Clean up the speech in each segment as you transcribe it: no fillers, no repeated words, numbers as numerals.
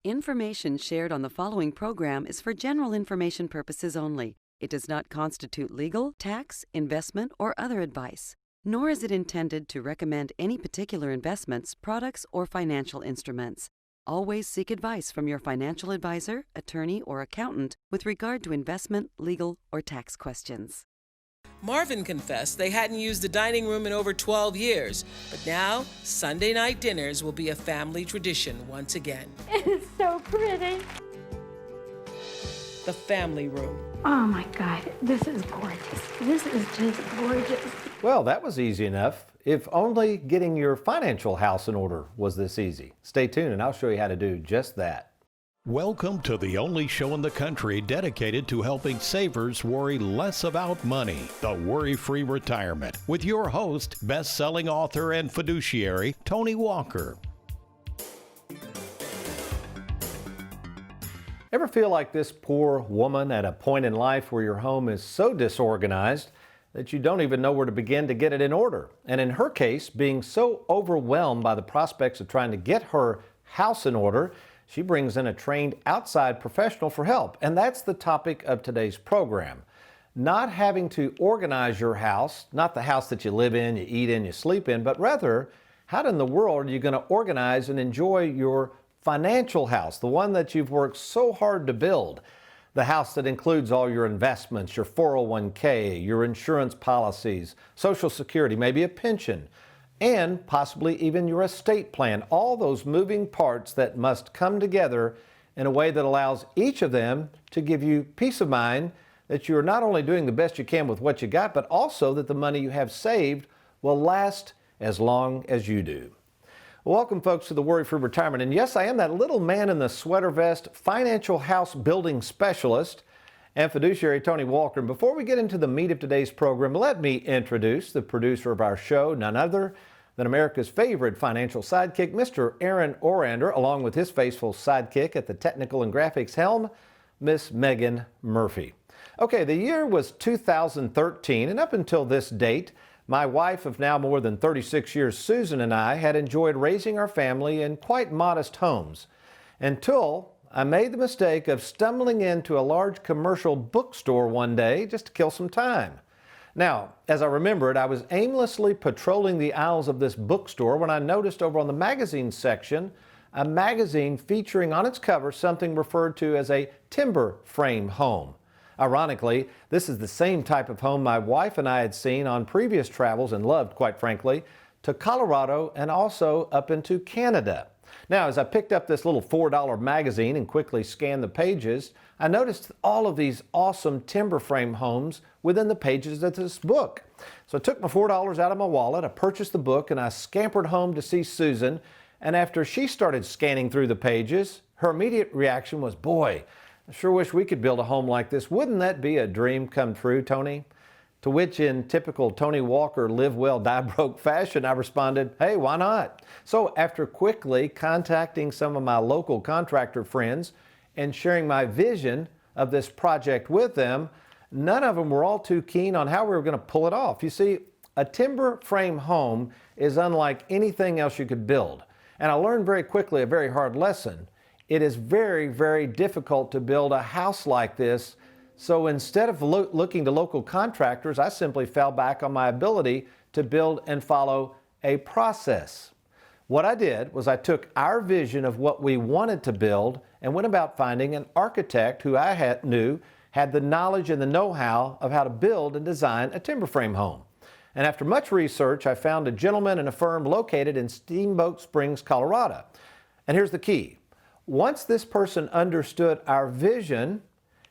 Information shared on the following program is for general information purposes only. It does not constitute legal, tax, investment, or other advice, nor is it intended to recommend any particular investments, products, or financial instruments. Always seek advice from your financial advisor, attorney, or accountant with regard to investment, legal, or tax questions. Marvin confessed they hadn't used the dining room in over 12 years, but now Sunday night dinners will be a family tradition once again. It is so pretty. The family room. Oh my God, this is gorgeous. This is just gorgeous. Well, that was easy enough. If only getting your financial house in order was this easy. Stay tuned and I'll show you how to do just that. Welcome to the only show in the country dedicated to helping savers worry less about money, the Worry-Free Retirement, with your host, best-selling author and fiduciary, Tony Walker. Ever feel like this poor woman at a point in life where your home is so disorganized that you don't even know where to begin to get it in order? And in her case, being so overwhelmed by the prospects of trying to get her house in order, she brings in a trained outside professional for help. And that's the topic of today's program. Not having to organize your house, not the house that you live in, you eat in, you sleep in, but rather, how in the world are you going to organize and enjoy your financial house, the one that you've worked so hard to build? The house that includes all your investments, your 401k, your insurance policies, Social Security, maybe a pension, and possibly even your estate plan. All those moving parts that must come together in a way that allows each of them to give you peace of mind that you're not only doing the best you can with what you got, but also that the money you have saved will last as long as you do. Welcome, folks, to the Worry-Free Retirement. And yes, I am that little man in the sweater vest, financial house building specialist and fiduciary, Tony Walker. And before we get into the meat of today's program, let me introduce the producer of our show, none other than America's favorite financial sidekick, Mr. Aaron Orander, along with his faithful sidekick at the technical and graphics helm, Miss Megan Murphy. Okay, the year was 2013, and up until this date, my wife of now more than 36 years, Susan, and I had enjoyed raising our family in quite modest homes until I made the mistake of stumbling into a large commercial bookstore one day just to kill some time. Now, as I remembered, I was aimlessly patrolling the aisles of this bookstore when I noticed over on the magazine section a magazine featuring on its cover something referred to as a timber frame home. Ironically, this is the same type of home my wife and I had seen on previous travels and loved, quite frankly, to Colorado and also up into Canada. Now, as I picked up this little $4 magazine and quickly scanned the pages, I noticed all of these awesome timber frame homes within the pages of this book. So I took my $4 out of my wallet, I purchased the book, and I scampered home to see Susan. And after she started scanning through the pages, her immediate reaction was, "Boy, I sure wish we could build a home like this. Wouldn't that be a dream come true, Tony?" To which, in typical Tony Walker live well, die broke fashion, I responded, "Hey, why not?" So after quickly contacting some of my local contractor friends and sharing my vision of this project with them, none of them were all too keen on how we were going to pull it off. You see, a timber frame home is unlike anything else you could build. And I learned very quickly a very hard lesson. It is very, very difficult to build a house like this. So instead of looking to local contractors, I simply fell back on my ability to build and follow a process. What I did was I took our vision of what we wanted to build and went about finding an architect who I knew had the knowledge and the know-how of how to build and design a timber frame home. And after much research, I found a gentleman and a firm located in Steamboat Springs, Colorado. And here's the key. Once this person understood our vision,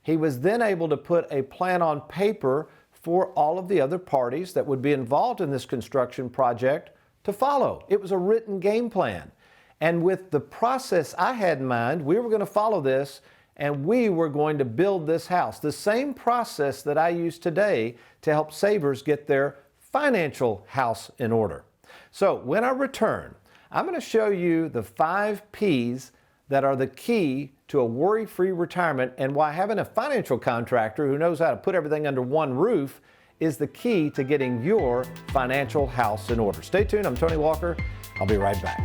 he was then able to put a plan on paper for all of the other parties that would be involved in this construction project to follow. It was a written game plan. And with the process I had in mind, we were going to follow this and we were going to build this house. The same process that I use today to help savers get their financial house in order. So when I return, I'm going to show you the 5 P's that are the key to a worry-free retirement and why having a financial contractor who knows how to put everything under one roof is the key to getting your financial house in order. Stay tuned. I'm Tony Walker. I'll be right back.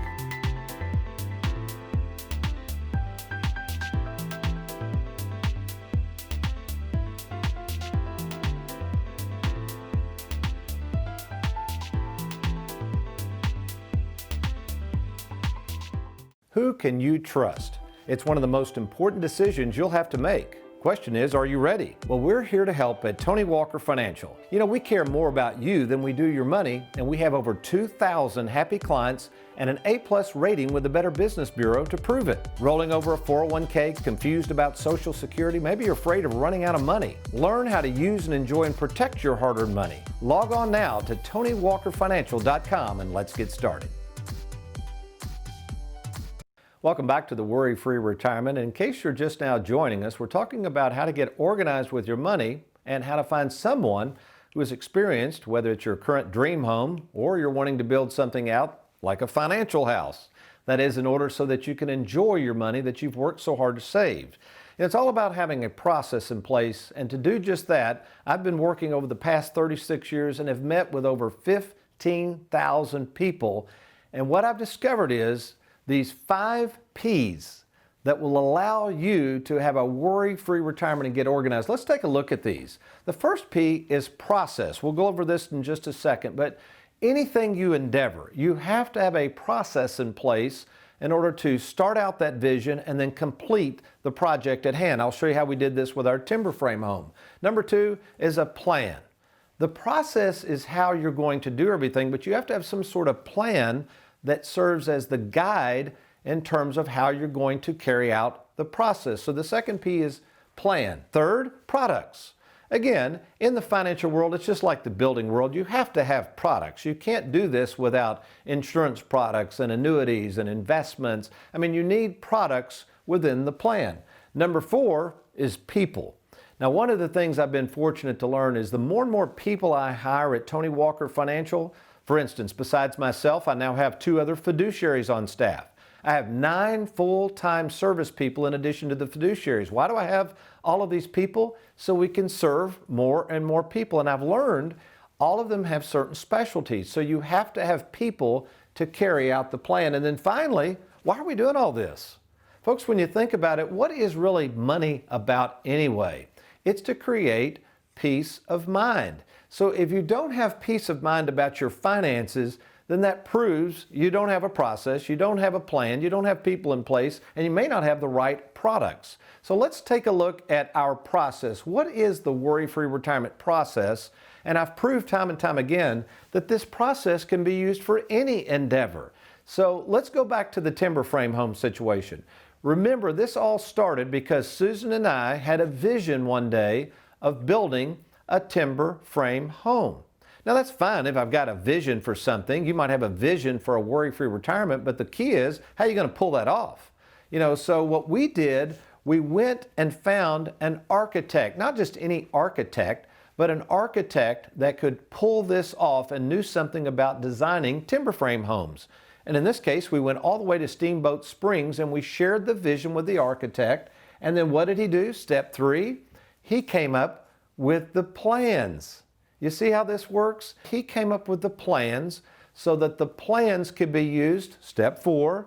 Who can you trust? It's one of the most important decisions you'll have to make. Question is, are you ready? Well, we're here to help at Tony Walker Financial. You know, we care more about you than we do your money, and we have over 2,000 happy clients and an A+ rating with the Better Business Bureau to prove it. Rolling over a 401k, confused about Social Security, maybe you're afraid of running out of money. Learn how to use and enjoy and protect your hard-earned money. Log on now to TonyWalkerFinancial.com and let's get started. Welcome back to the Worry-Free Retirement. In case you're just now joining us, we're talking about how to get organized with your money and how to find someone who has experienced, whether it's your current dream home or you're wanting to build something out like a financial house. That is in order so that you can enjoy your money that you've worked so hard to save. And it's all about having a process in place, and to do just that, I've been working over the past 36 years and have met with over 15,000 people. And what I've discovered is these 5 P's that will allow you to have a worry-free retirement and get organized. Let's take a look at these. The first P is process. We'll go over this in just a second, but anything you endeavor, you have to have a process in place in order to start out that vision and then complete the project at hand. I'll show you how we did this with our timber frame home. Number 2 is a plan. The process is how you're going to do everything, but you have to have some sort of plan that serves as the guide in terms of how you're going to carry out the process. So the second P is plan. Third, products. Again, in the financial world, it's just like the building world. You have to have products. You can't do this without insurance products and annuities and investments. I mean, you need products within the plan. Number 4 is people. Now, one of the things I've been fortunate to learn is the more and more people I hire at Tony Walker Financial, for instance, besides myself, I now have 2 other fiduciaries on staff. I have 9 full-time service people in addition to the fiduciaries. Why do I have all of these people? So we can serve more and more people. And I've learned all of them have certain specialties. So you have to have people to carry out the plan. And then finally, why are we doing all this? Folks, when you think about it, what is really money about anyway? It's to create peace of mind. So if you don't have peace of mind about your finances, then that proves you don't have a process, you don't have a plan, you don't have people in place, and you may not have the right products. So let's take a look at our process. What is the worry-free retirement process? And I've proved time and time again that this process can be used for any endeavor. So let's go back to the timber frame home situation. Remember, this all started because Susan and I had a vision one day of building a timber frame home. Now that's fine if I've got a vision for something. You might have a vision for a worry-free retirement, but the key is, how are you going to pull that off? You know, so what we did, we went and found an architect, not just any architect, but an architect that could pull this off and knew something about designing timber frame homes. And in this case, we went all the way to Steamboat Springs and we shared the vision with the architect. And then what did he do? Step 3, he came up with the plans. You see how this works? He came up with the plans so that the plans could be used, step 4,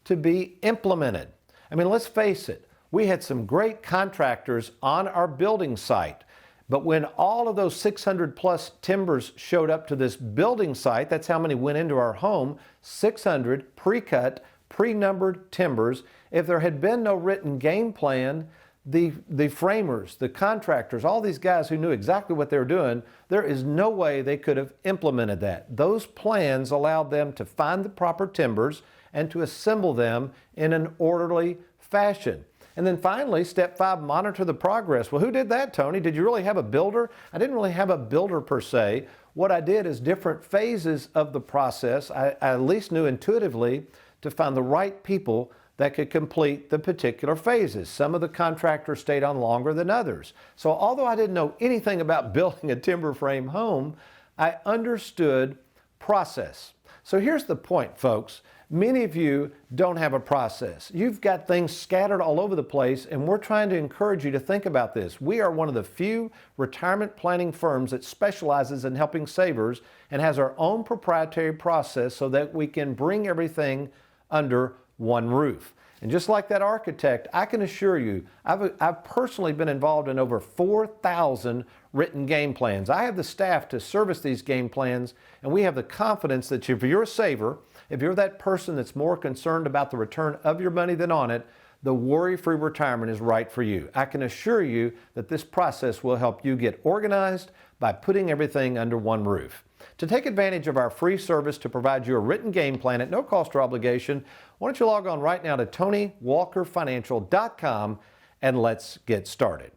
to be implemented. I mean, let's face it, we had some great contractors on our building site, but when all of those 600 plus timbers showed up to this building site, that's how many went into our home, 600 pre-cut, pre-numbered timbers. If there had been no written game plan, the framers, the contractors, all these guys who knew exactly what they were doing, there is no way they could have implemented that. Those plans allowed them to find the proper timbers and to assemble them in an orderly fashion. And then finally, step 5, monitor the progress. Well, who did that, Tony? Did you really have a builder? I didn't really have a builder per se. What I did is different phases of the process. I at least knew intuitively to find the right people that could complete the particular phases. Some of the contractors stayed on longer than others. So although I didn't know anything about building a timber frame home, I understood process. So here's the point, folks. Many of you don't have a process. You've got things scattered all over the place, and we're trying to encourage you to think about this. We are one of the few retirement planning firms that specializes in helping savers and has our own proprietary process so that we can bring everything under one roof. And just like that architect, I can assure you, I've personally been involved in over 4,000 written game plans. I have the staff to service these game plans, and we have the confidence that if you're a saver, if you're that person that's more concerned about the return of your money than on it, the worry-free retirement is right for you. I can assure you that this process will help you get organized by putting everything under one roof. To take advantage of our free service to provide you a written game plan at no cost or obligation, why don't you log on right now to TonyWalkerFinancial.com and let's get started.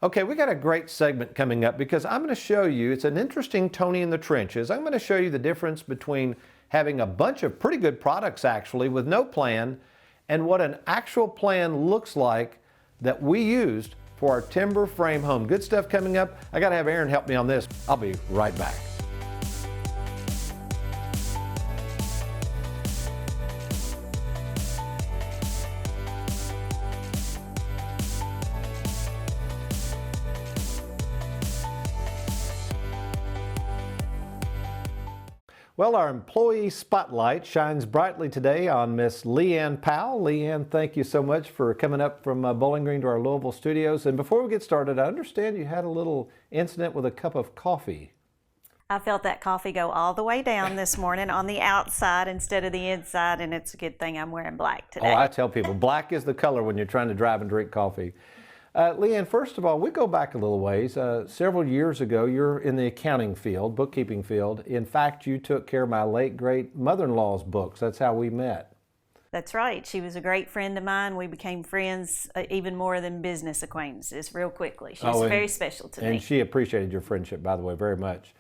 Okay, we got a great segment coming up because I'm going to show you, it's an interesting Tony in the trenches. I'm going to show you the difference between having a bunch of pretty good products actually with no plan and what an actual plan looks like that we used for our timber frame home. Good stuff coming up. I got to have Aaron help me on this. I'll be right back. Well, our employee spotlight shines brightly today on Miss Leanne Powell. Leanne, thank you so much for coming up from Bowling Green to our Louisville studios. And before we get started, I understand you had a little incident with a cup of coffee. I felt that coffee go all the way down this morning on the outside instead of the inside, and it's a good thing I'm wearing black today. Oh, I tell people, black is the color when you're trying to drive and drink coffee. Leanne, first of all, we go back a little ways. Several years ago, you're in the accounting field, bookkeeping field. In fact, you took care of my late, great mother-in-law's books. That's how we met. That's right. She was a great friend of mine. We became friends even more than business acquaintances real quickly. She was very special to me. And she appreciated your friendship, by the way, very much.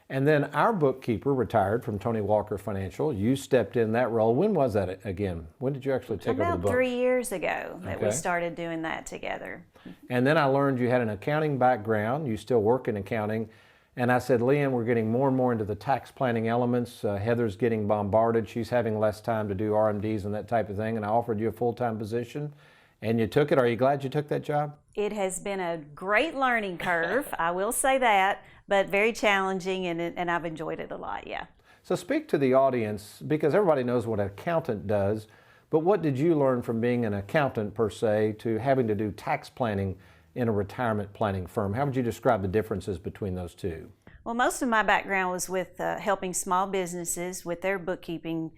And then our bookkeeper retired from Tony Walker Financial. You stepped in that role. When was that again? When did you actually take over the books? About 3 years ago that we started doing that together. And then I learned you had an accounting background. You still work in accounting. And I said, Leanne, we're getting more and more into the tax planning elements. Heather's getting bombarded. She's having less time to do RMDs and that type of thing. And I offered you a full-time position. And you took it. Are you glad you took that job? It has been a great learning curve, I will say that, but very challenging, and I've enjoyed it a lot, yeah. So speak to the audience, because everybody knows what an accountant does, but what did you learn from being an accountant per se to having to do tax planning in a retirement planning firm? How would you describe the differences between those two? Well, most of my background was with helping small businesses with their bookkeeping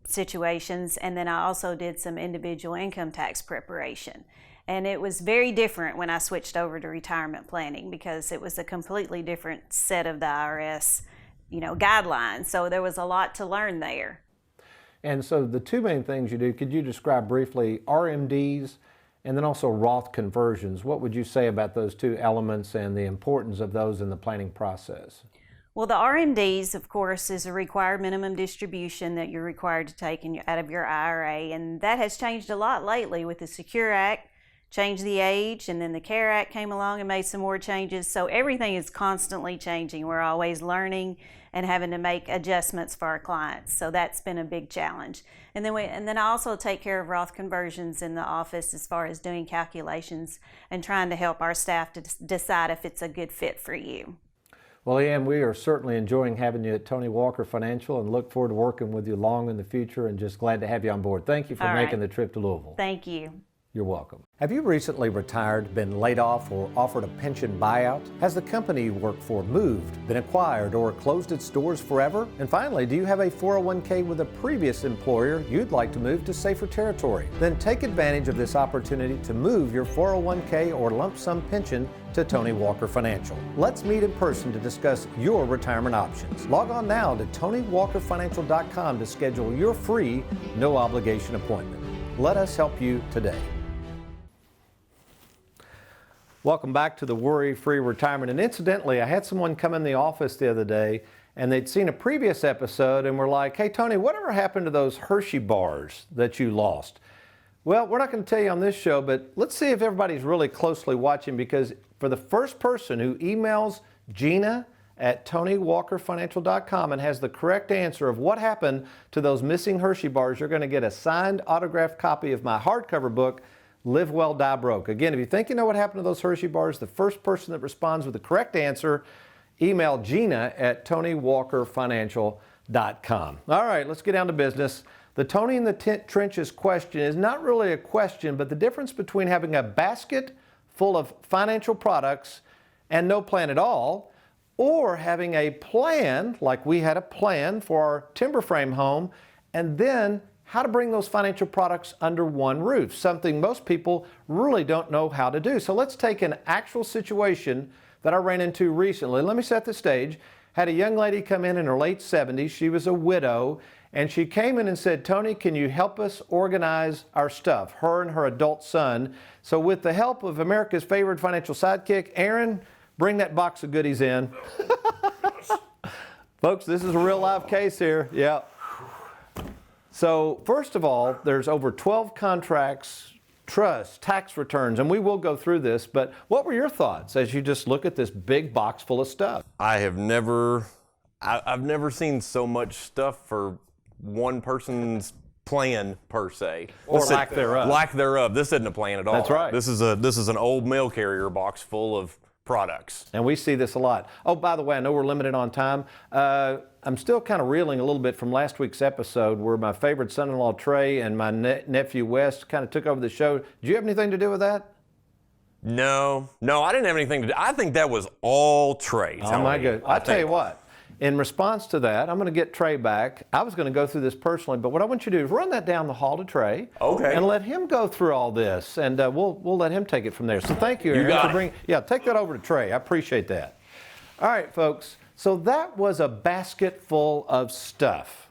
situations, and then I also did some individual income tax preparation. And it was very different when I switched over to retirement planning because it was a completely different set of the IRS, guidelines. So there was a lot to learn there. And so the two main things you do, could you describe briefly RMDs and then also Roth conversions? What would you say about those two elements and the importance of those in the planning process? Well, the RMDs, of course, is a required minimum distribution that you're required to take out of your IRA, and that has changed a lot lately with the Secure Act, changed the age, and then the CARE Act came along and made some more changes. So everything is constantly changing. We're always learning and having to make adjustments for our clients. So that's been a big challenge. And then I also take care of Roth conversions in the office as far as doing calculations and trying to help our staff to decide if it's a good fit for you. Well, Leanne, we are certainly enjoying having you at Tony Walker Financial and look forward to working with you long in the future, and just glad to have you on board. Thank you for making the trip to Louisville. Thank you. You're welcome. Have you recently retired, been laid off, or offered a pension buyout? Has the company you work for moved, been acquired, or closed its doors forever? And finally, do you have a 401k with a previous employer you'd like to move to safer territory? Then take advantage of this opportunity to move your 401k or lump sum pension to Tony Walker Financial. Let's meet in person to discuss your retirement options. Log on now to TonyWalkerFinancial.com to schedule your free, no obligation appointment. Let us help you today. Welcome back to the Worry-Free Retirement. And incidentally, I had someone come in the office the other day and they'd seen a previous episode and were like, hey, Tony, whatever happened to those Hershey bars that you lost? Well, we're not going to tell you on this show, but let's see if everybody's really closely watching, because for the first person who emails Gina at TonyWalkerFinancial.com and has the correct answer of what happened to those missing Hershey bars, you're going to get a signed autographed copy of my hardcover book, Live Well, Die Broke. Again, if you think you know what happened to those Hershey bars, the first person that responds with the correct answer, email Gina at TonyWalkerFinancial.com. All right, let's get down to business. The Tony in the Trenches question is not really a question, but the difference between having a basket full of financial products and no plan at all, or having a plan, like we had a plan for our timber frame home, and then how to bring those financial products under one roof, something most people really don't know how to do. So let's take an actual situation that I ran into recently. Let me set the stage. Had a young lady come in her late 70s. She was a widow, and she came in and said, Tony, can you help us organize our stuff, her and her adult son? So with the help of America's favorite financial sidekick, Aaron, bring that box of goodies in. Folks, this is a real live case here. Yeah. So first of all, there's over 12 contracts, trusts, tax returns, and we will go through this, but what were your thoughts as you just look at this big box full of stuff? I've never seen so much stuff for one person's plan per se. Or lack thereof. Lack thereof. This isn't a plan at all. That's right. This is an old mail carrier box full of products. And we see this a lot. Oh, by the way, I know we're limited on time. I'm still kind of reeling a little bit from last week's episode where my favorite son-in-law Trey and my nephew Wes kind of took over the show. Did you have anything to do with that? No, I didn't have anything to do. I think that was all Trey. Oh my goodness. I'll tell you what. In response to that, I'm going to get Trey back. I was going to go through this personally, but what I want you to do is run that down the hall to Trey. Okay. And let him go through all this, and we'll let him take it from there. So thank you, Aaron, for bringing. Yeah, take that over to Trey. I appreciate that. All right, folks. So that was a basket full of stuff.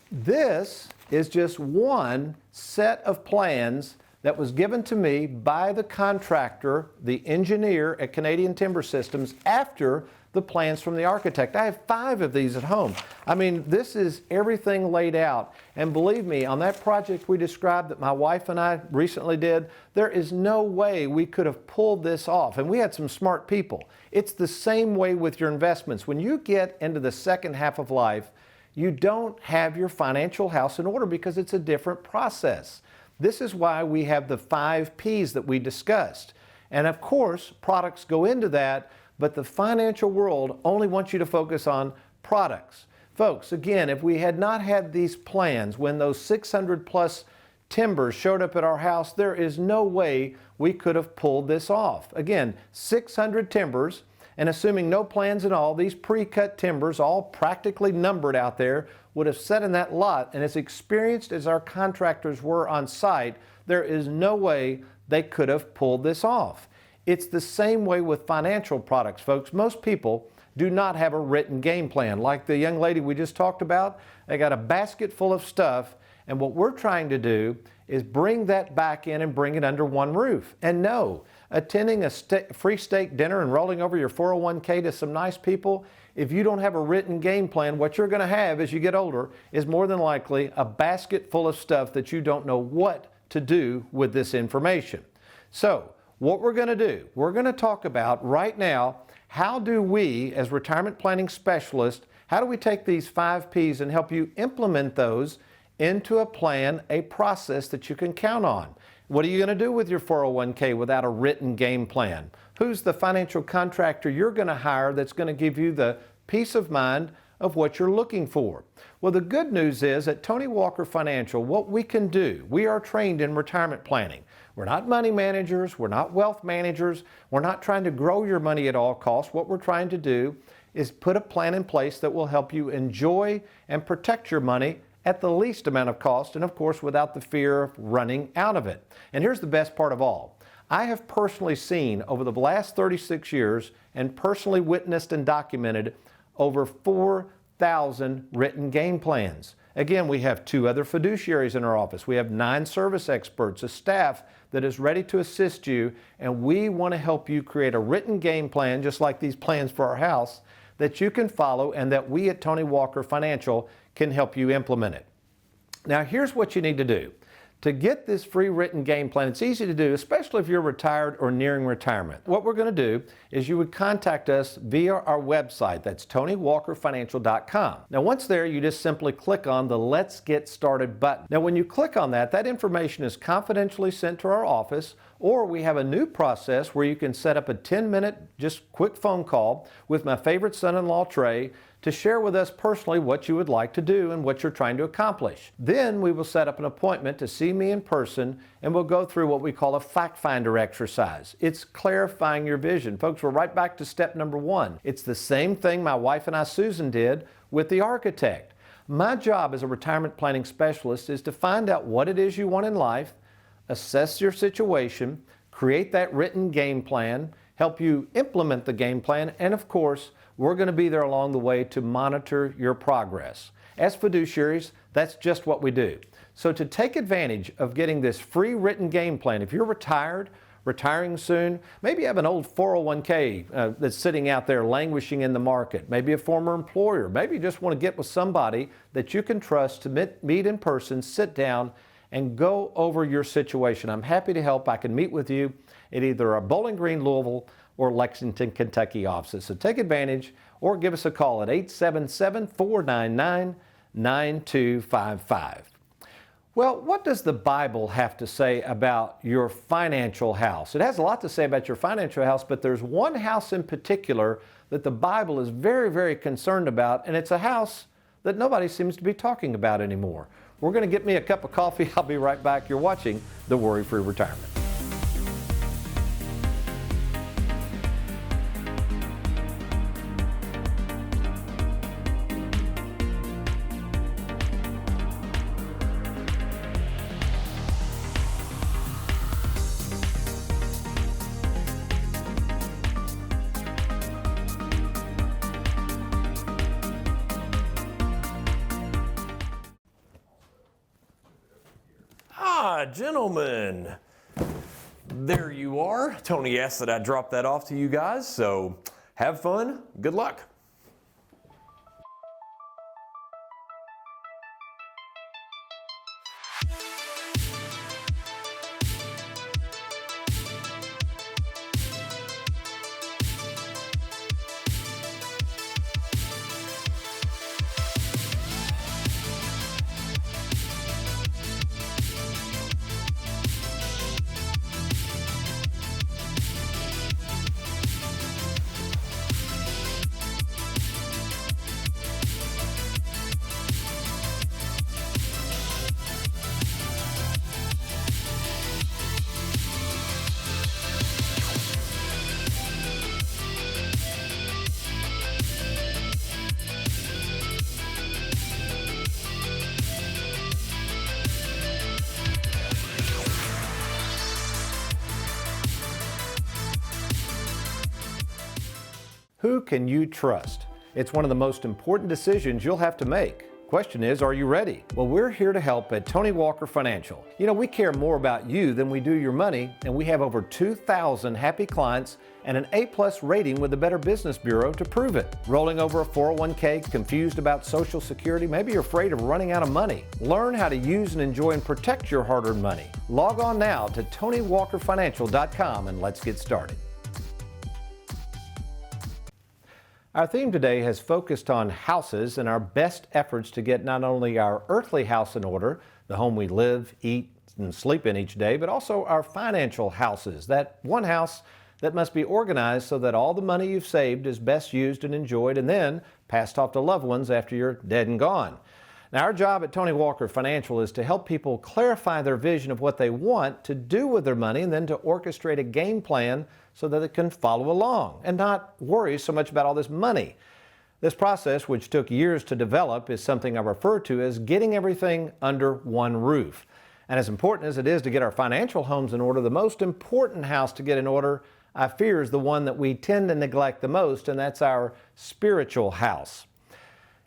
This is just one set of plans that was given to me by the contractor, the engineer at Canadian Timber Systems, after the plans from the architect. I have 5 of these at home. I mean, this is everything laid out. And believe me, on that project we described that my wife and I recently did, there is no way we could have pulled this off. And we had some smart people. It's the same way with your investments. When you get into the second half of life, you don't have your financial house in order because it's a different process. This is why we have the 5 P's that we discussed. And of course, products go into that, but the financial world only wants you to focus on products. Folks, again, if we had not had these plans when those 600 plus timbers showed up at our house, there is no way we could have pulled this off. Again, 600 timbers, and assuming no plans at all, these pre-cut timbers, all practically numbered out there, would have sat in that lot, and as experienced as our contractors were on site, there is no way they could have pulled this off. It's the same way with financial products, folks. Most people do not have a written game plan. Like the young lady we just talked about, they got a basket full of stuff, and what we're trying to do is bring that back in and bring it under one roof. And no, attending a free steak dinner and rolling over your 401k to some nice people, if you don't have a written game plan, what you're going to have as you get older is more than likely a basket full of stuff that you don't know what to do with this information. So, what we're going to do, we're going to talk about right now, how do we as retirement planning specialists, how do we take these 5 P's and help you implement those into a plan, a process that you can count on? What are you going to do with your 401k without a written game plan? Who's the financial contractor you're going to hire that's going to give you the peace of mind of what you're looking for? Well, the good news is at Tony Walker Financial, what we can do, we are trained in retirement planning. We're not money managers, we're not wealth managers, we're not trying to grow your money at all costs. What we're trying to do is put a plan in place that will help you enjoy and protect your money at the least amount of cost, and of course without the fear of running out of it. And here's the best part of all. I have personally seen over the last 36 years and personally witnessed and documented over 4,000 written game plans. Again, we have 2 other fiduciaries in our office. We have 9 service experts, a staff that is ready to assist you, and we want to help you create a written game plan, just like these plans for our house, that you can follow and that we at Tony Walker Financial can help you implement it. Now, here's what you need to do. To get this free written game plan, it's easy to do, especially if you're retired or nearing retirement. What we're going to do is you would contact us via our website. That's TonyWalkerFinancial.com. Now, once there, you just simply click on the Let's Get Started button. Now, when you click on that, that information is confidentially sent to our office, or we have a new process where you can set up a 10-minute, just quick phone call with my favorite son-in-law, Trey, to share with us personally what you would like to do and what you're trying to accomplish. Then we will set up an appointment to see me in person, and we'll go through what we call a fact finder exercise. It's clarifying your vision. Folks, we're right back to step number 1. It's the same thing my wife and I, Susan, did with the architect. My job as a retirement planning specialist is to find out what it is you want in life, assess your situation, create that written game plan, help you implement the game plan, and of course, we're going to be there along the way to monitor your progress. As fiduciaries, that's just what we do. So to take advantage of getting this free written game plan, if you're retired, retiring soon, maybe you have an old 401k that's sitting out there languishing in the market, maybe a former employer, maybe you just want to get with somebody that you can trust to meet in person, sit down, and go over your situation. I'm happy to help. I can meet with you at either our Bowling Green, Louisville, or Lexington, Kentucky offices. So take advantage or give us a call at 877-499-9255. Well, what does the Bible have to say about your financial house? It has a lot to say about your financial house, but there's one house in particular that the Bible is very, very concerned about, and it's a house that nobody seems to be talking about anymore. We're going to get me a cup of coffee. I'll be right back. You're watching The Worry-Free Retirement. Gentlemen, there you are. Tony asked that I drop that off to you guys, so have fun, good luck. Who can you trust? It's one of the most important decisions you'll have to make. Question is, are you ready? Well, we're here to help at Tony Walker Financial. You know, we care more about you than we do your money, and we have over 2,000 happy clients and an A+ rating with the Better Business Bureau to prove it. Rolling over a 401k, confused about Social Security, maybe you're afraid of running out of money. Learn how to use and enjoy and protect your hard-earned money. Log on now to TonyWalkerFinancial.com and let's get started. Our theme today has focused on houses and our best efforts to get not only our earthly house in order, the home we live, eat, and sleep in each day, but also our financial houses, that one house that must be organized so that all the money you've saved is best used and enjoyed and then passed off to loved ones after you're dead and gone. Now, our job at Tony Walker Financial is to help people clarify their vision of what they want to do with their money and then to orchestrate a game plan so that it can follow along and not worry so much about all this money. This process, which took years to develop, is something I refer to as getting everything under one roof. And as important as it is to get our financial homes in order, the most important house to get in order, I fear, is the one that we tend to neglect the most, and that's our spiritual house.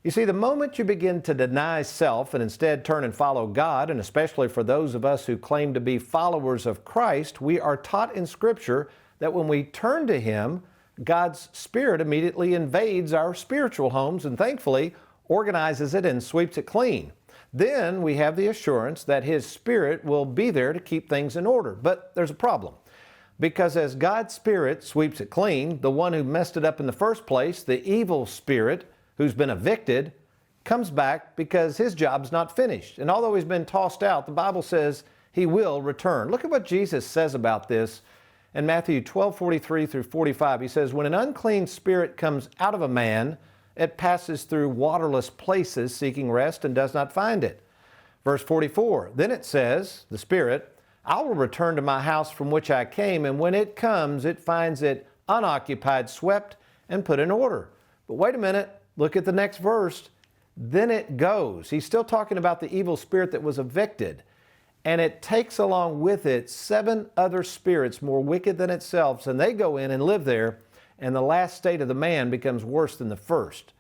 You see, the moment you begin to deny self and instead turn and follow God, and especially for those of us who claim to be followers of Christ, we are taught in Scripture that when we turn to Him, God's Spirit immediately invades our spiritual homes and thankfully organizes it and sweeps it clean. Then we have the assurance that His Spirit will be there to keep things in order. But there's a problem. Because as God's Spirit sweeps it clean, the one who messed it up in the first place, the evil spirit who's been evicted, comes back because his job's not finished. And although he's been tossed out, the Bible says he will return. Look at what Jesus says about this in Matthew 12:43 through 45. He says, "When an unclean spirit comes out of a man, it passes through waterless places seeking rest and does not find it. Verse 44, then it says, the Spirit, I will return to my house from which I came, and when it comes, it finds it unoccupied, swept, and put in order. But wait a minute, look at the next verse. Then it goes. He's still talking about the evil spirit that was evicted. And it takes along with it 7 other spirits more wicked than itself, and they go in and live there, and the last state of the man becomes worse than the first.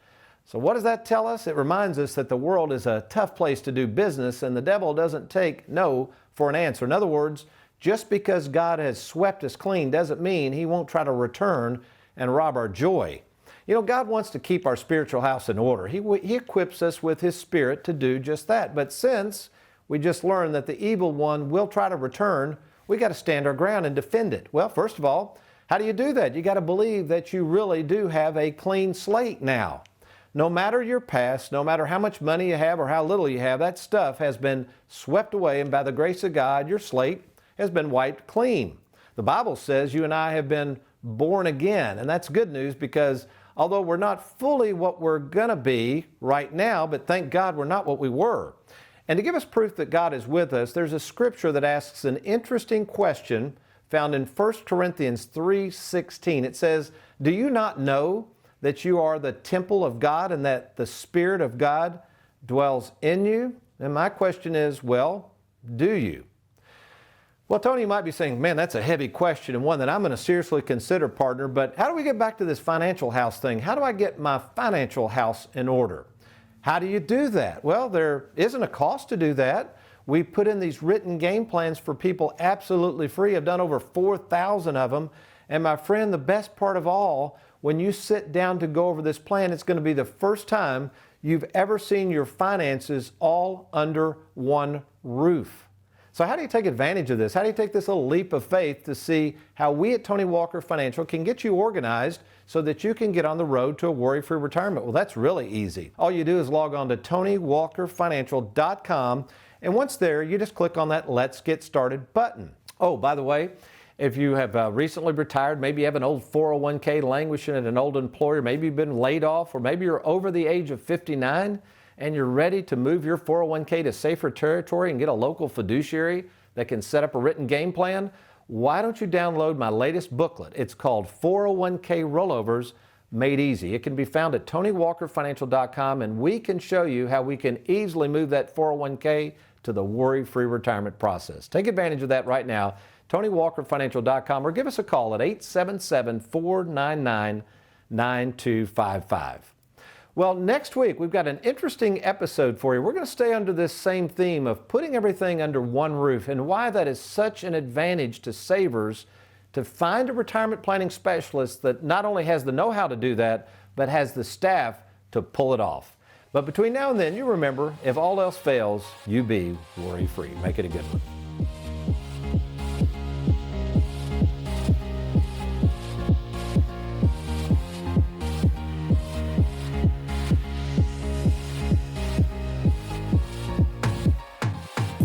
So what does that tell us? It reminds us that the world is a tough place to do business, and the devil doesn't take no for an answer. In other words, just because God has swept us clean doesn't mean He won't try to return and rob our joy. You know, God wants to keep our spiritual house in order. He equips us with His Spirit to do just that. But since we just learned that the evil one will try to return, we got to stand our ground and defend it. Well, first of all, how do you do that? You got to believe that you really do have a clean slate now. No matter your past, no matter how much money you have or how little you have, that stuff has been swept away, and by the grace of God, your slate has been wiped clean. The Bible says you and I have been born again, and that's good news because although we're not fully what we're going to be right now, but thank God we're not what we were. And to give us proof that God is with us, there's a scripture that asks an interesting question found in 1 Corinthians 3:16. It says, do you not know that you are the temple of God and that the Spirit of God dwells in you? And my question is, well, do you? Well, Tony, you might be saying, man, that's a heavy question and one that I'm going to seriously consider, partner, but how do we get back to this financial house thing? How do I get my financial house in order? How do you do that? Well, there isn't a cost to do that. We put in these written game plans for people absolutely free. I've done over 4,000 of them. And my friend, the best part of all, when you sit down to go over this plan, it's going to be the first time you've ever seen your finances all under one roof. So how do you take advantage of this? How do you take this little leap of faith to see how we at Tony Walker Financial can get you organized so that you can get on the road to a worry-free retirement? Well, that's really easy. All you do is log on to TonyWalkerFinancial.com, and once there, you just click on that Let's Get Started button. Oh, by the way, if you have recently retired, maybe you have an old 401k languishing at an old employer, maybe you've been laid off, or maybe you're over the age of 59, and you're ready to move your 401k to safer territory and get a local fiduciary that can set up a written game plan, why don't you download my latest booklet? It's called 401k Rollovers Made Easy. It can be found at TonyWalkerFinancial.com, and we can show you how we can easily move that 401k to the worry-free retirement process. Take advantage of that right now, TonyWalkerFinancial.com, or give us a call at 877-499-9255. Well, next week, we've got an interesting episode for you. We're going to stay under this same theme of putting everything under one roof and why that is such an advantage to savers to find a retirement planning specialist that not only has the know-how to do that, but has the staff to pull it off. But between now and then, you remember, if all else fails, you be worry-free. Make it a good one.